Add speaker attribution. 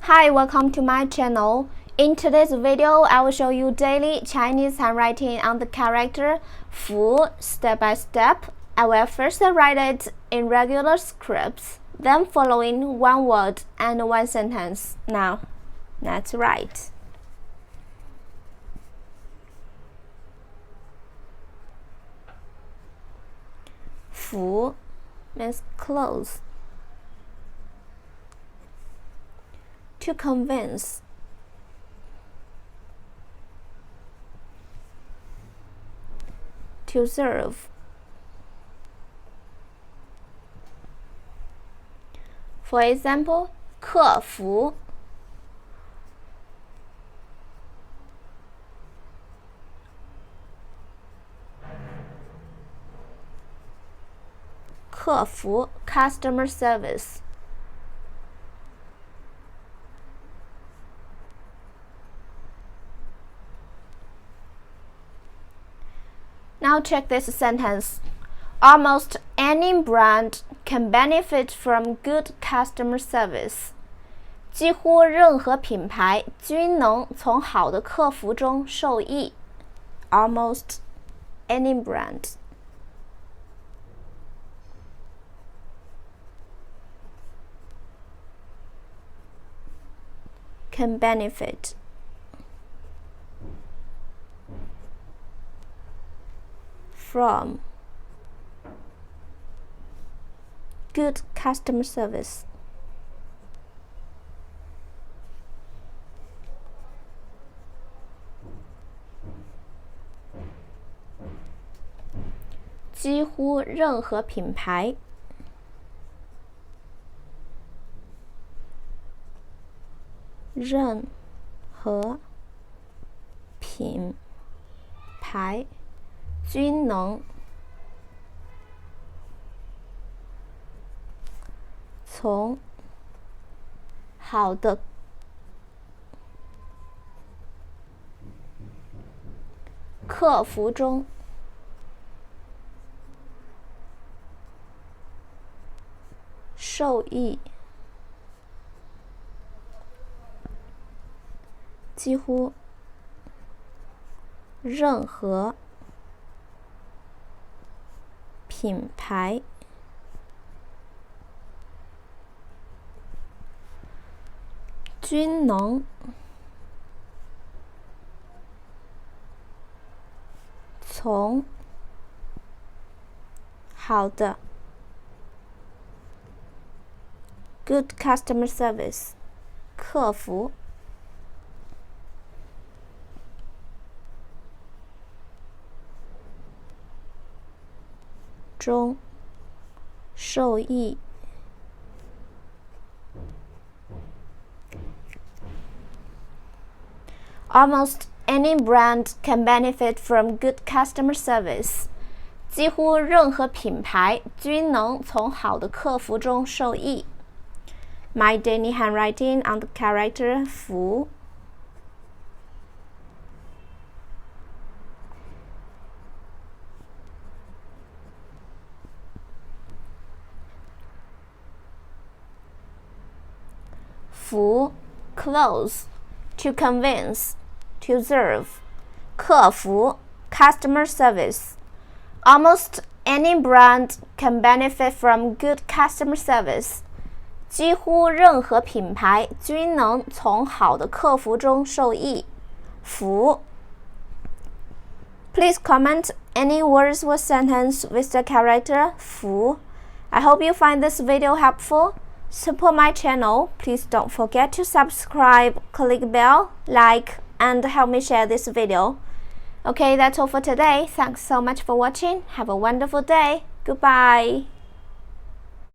Speaker 1: Hi, welcome to my channel. In today's video, I will show you daily Chinese handwriting on the character Fu step by step. I will first write it in regular scripts, then following one word and one sentence. Now, let's write. Fu means close. To convince. To serve. For example, 客服 客服 customer service. Now check this sentence. Almost any brand can benefit from good customer service. 几乎任何品牌均能从好的客服中受益。Almost any brand can benefit from good customer service. "几乎任何品牌任何品牌均能从好的客服中受益。几乎任何品牌均能从好的 good customer service 客服中受益。Almost any brand can benefit from good customer service. 几乎任何品牌均能从好的客服中受益。My daily handwriting on the character Fu. Fu, close. To convince. To serve. 客服 customer service. Almost any brand can benefit from good customer service. 几乎任何品牌均能从好的客服中受益。服 Please comment any words or sentence with the character 服. I hope you find this video helpful. Support my channel. Please don't forget to subscribe, click bell, like, and help me share this video. Okay, that's all for today. Thanks so much for watching. Have a wonderful day. Goodbye.